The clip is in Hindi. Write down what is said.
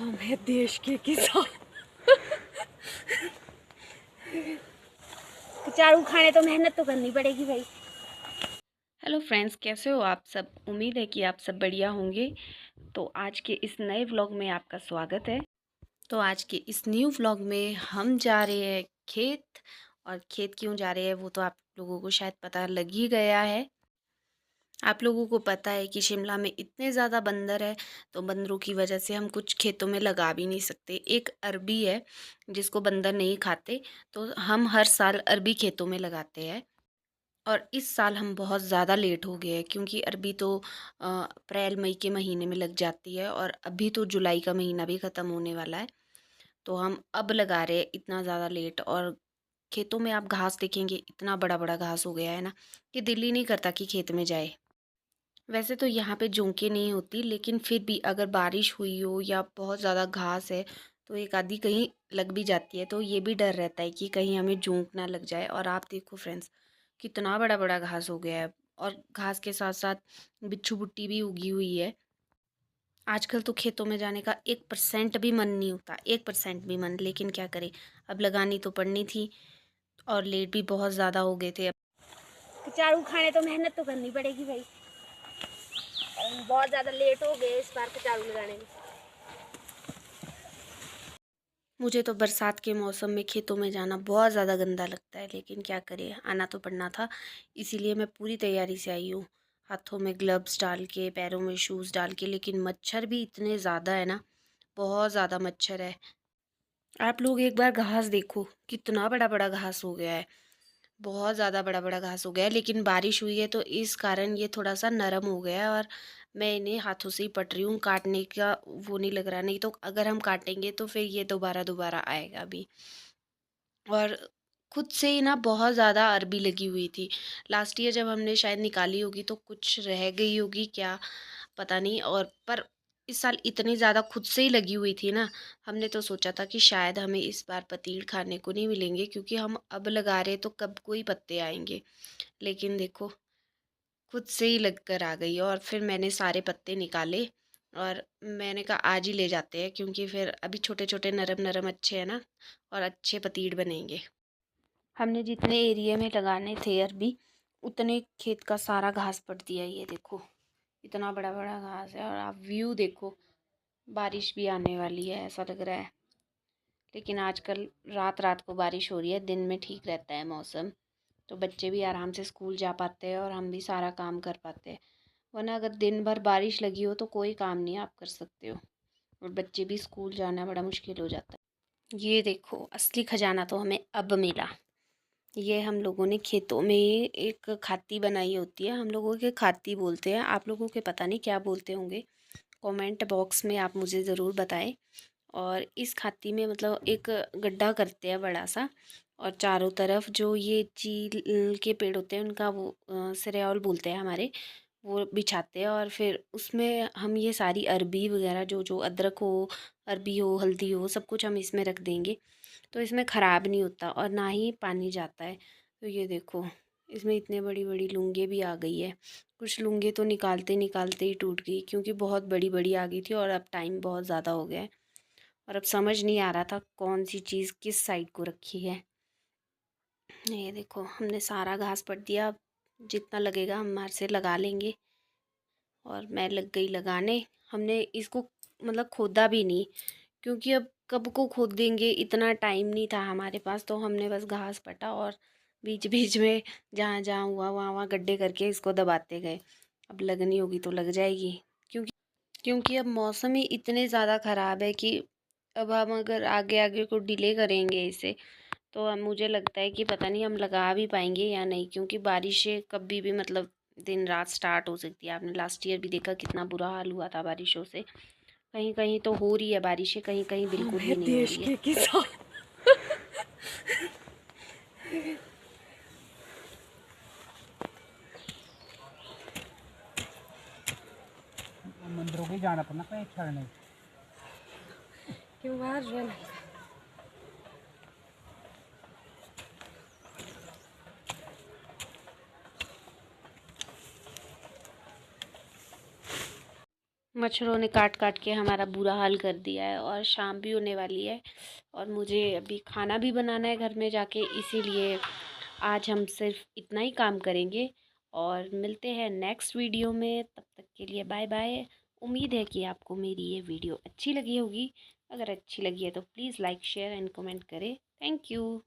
हम है देश के किसान। चारू खाने तो मेहनत तो करनी पड़ेगी भाई। हेलो फ्रेंड्स, कैसे हो आप सब। उम्मीद है कि आप सब बढ़िया होंगे। तो आज के इस नए व्लॉग में आपका स्वागत है। तो आज के इस न्यू व्लॉग में हम जा रहे हैं खेत। और खेत क्यों जा रहे हैं वो तो आप लोगों को शायद पता लग ही गया है। आप लोगों को पता है कि शिमला में इतने ज़्यादा बंदर है, तो बंदरों की वजह से हम कुछ खेतों में लगा भी नहीं सकते। एक अरबी है जिसको बंदर नहीं खाते, तो हम हर साल अरबी खेतों में लगाते हैं। और इस साल हम बहुत ज़्यादा लेट हो गए हैं क्योंकि अरबी तो अप्रैल मई के महीने में लग जाती है, और अभी तो जुलाई का महीना भी ख़त्म होने वाला है। तो हम अब लगा रहे हैं इतना ज़्यादा लेट। और खेतों में आप घास देखेंगे, इतना बड़ा बड़ा घास हो गया है ना कि दिल ही नहीं करता कि खेत में जाए। वैसे तो यहाँ पे जोंके नहीं होती, लेकिन फिर भी अगर बारिश हुई हो या बहुत ज़्यादा घास है तो एक आधी कहीं लग भी जाती है। तो ये भी डर रहता है कि कहीं हमें जोंक ना लग जाए। और आप देखो फ्रेंड्स, कितना बड़ा बड़ा घास हो गया है, और घास के साथ साथ बिच्छू बुट्टी भी उगी हुई है। आजकल तो खेतों में जाने का 1% भी मन नहीं होता, 1% भी मन। लेकिन क्या करें, अब लगानी तो पड़नी थी, और लेट भी बहुत ज़्यादा हो गए थे। चारू खाने तो मेहनत तो करनी पड़ेगी भाई। बहुत ज़्यादा लेट हो गए इस बार चारू लगाने में। मुझे तो बरसात के मौसम में खेतों में जाना बहुत ज़्यादा गंदा लगता है, लेकिन क्या करें, आना तो पड़ना था। इसीलिए मैं पूरी तैयारी से आई हूँ, हाथों में ग्लव्स डाल के, पैरों में शूज़ डाल के। लेकिन मच्छर भी इतने ज़्यादा है ना, बहुत ज़्यादा मच्छर है। आप लोग एक बार घास देखो, कितना बड़ा बड़ा घास हो गया है, बहुत ज़्यादा बड़ा बड़ा घास हो गया है। लेकिन बारिश हुई है तो इस कारण ये थोड़ा सा नरम हो गया है, और मैं इन्हें हाथों से ही पट रही हूँ। काटने का वो नहीं लग रहा, नहीं तो अगर हम काटेंगे तो फिर ये दोबारा दोबारा आएगा भी। और खुद से ही ना बहुत ज़्यादा अरबी लगी हुई थी। लास्ट ईयर जब हमने शायद निकाली होगी तो कुछ रह गई होगी क्या, पता नहीं। और पर इस साल इतनी ज़्यादा खुद से ही लगी हुई थी ना, हमने तो सोचा था कि शायद हमें इस बार पतील खाने को नहीं मिलेंगे, क्योंकि हम अब लगा रहे तो कब कोई पत्ते आएंगे। लेकिन देखो, खुद से ही लग कर आ गई। और फिर मैंने सारे पत्ते निकाले, और मैंने कहा आज ही ले जाते हैं, क्योंकि फिर अभी छोटे छोटे नरम नरम अच्छे हैं ना, और अच्छे पतीड़ बनेंगे। हमने जितने एरिया में लगाने थे अरबी, उतने खेत का सारा घास पट दिया। ये देखो, इतना बड़ा बड़ा घास है। और आप व्यू देखो, बारिश भी आने वाली है ऐसा लग रहा है। लेकिन आजकल रात रात को बारिश हो रही है, दिन में ठीक रहता है मौसम, तो बच्चे भी आराम से स्कूल जा पाते हैं और हम भी सारा काम कर पाते हैं। वरना अगर दिन भर बारिश लगी हो तो कोई काम नहीं आप कर सकते हो, और बच्चे भी स्कूल जाना बड़ा मुश्किल हो जाता है। ये देखो, असली खजाना तो हमें अब मिला। ये हम लोगों ने खेतों में एक खाती बनाई होती है, हम लोगों के खाती बोलते हैं, आप लोगों के पता नहीं क्या बोलते होंगे। कमेंट बॉक्स में आप मुझे ज़रूर बताएं। और इस खाती में मतलब एक गड्ढा करते हैं बड़ा सा, और चारों तरफ जो ये चील के पेड़ होते हैं उनका वो सरेआल बोलते हैं हमारे, वो बिछाते हैं। और फिर उसमें हम ये सारी अरबी वगैरह, जो जो अदरक हो, अरबी हो, हल्दी हो, सब कुछ हम इसमें रख देंगे। तो इसमें ख़राब नहीं होता और ना ही पानी जाता है। तो ये देखो, इसमें इतने बड़ी बड़ी लुंगे भी आ गई है। कुछ लुंगे तो निकालते निकालते ही टूट गई, क्योंकि बहुत बड़ी बड़ी आ गई थी और अब टाइम बहुत ज़्यादा हो गया है। और अब समझ नहीं आ रहा था कौन सी चीज़ किस साइड को रखी है। ये देखो, हमने सारा घास पट दिया। अब जितना लगेगा हम हमारे से लगा लेंगे। और मैं लग गई लगाने। हमने इसको मतलब खोदा भी नहीं, क्योंकि अब कब को खोद देंगे, इतना टाइम नहीं था हमारे पास। तो हमने बस घास पटा और बीच बीच में जहाँ जहाँ हुआ वहाँ वहाँ गड्ढे करके इसको दबाते गए। अब लगनी होगी तो लग जाएगी, क्योंकि क्योंकि अब मौसम ही इतने ज़्यादा ख़राब है कि अब हम अगर आगे आगे को डिले करेंगे इसे, तो अब मुझे लगता है कि पता नहीं हम लगा भी पाएंगे या नहीं। क्योंकि बारिशें कभी भी मतलब दिन रात स्टार्ट हो सकती है। आपने लास्ट ईयर भी देखा कितना बुरा हाल हुआ था बारिशों से। कहीं कहीं तो हो रही है बारिशें, कहीं कहीं हम बिल्कुल है भी नहीं हो देश रही है। के किसान। मंदिरों के जाना पड़ना कहीं अच्छा नहीं। क्यों बाहर जो है ना, मच्छरों ने काट काट के हमारा बुरा हाल कर दिया है और शाम भी होने वाली है और मुझे अभी खाना भी बनाना है घर में जाके, इसीलिए आज हम सिर्फ इतना ही काम करेंगे और मिलते हैं नेक्स्ट वीडियो में। तब तक के लिए बाय बाय। उम्मीद है कि आपको मेरी ये वीडियो अच्छी लगी होगी। अगर अच्छी लगी है तो please like share and comment करें। Thank you.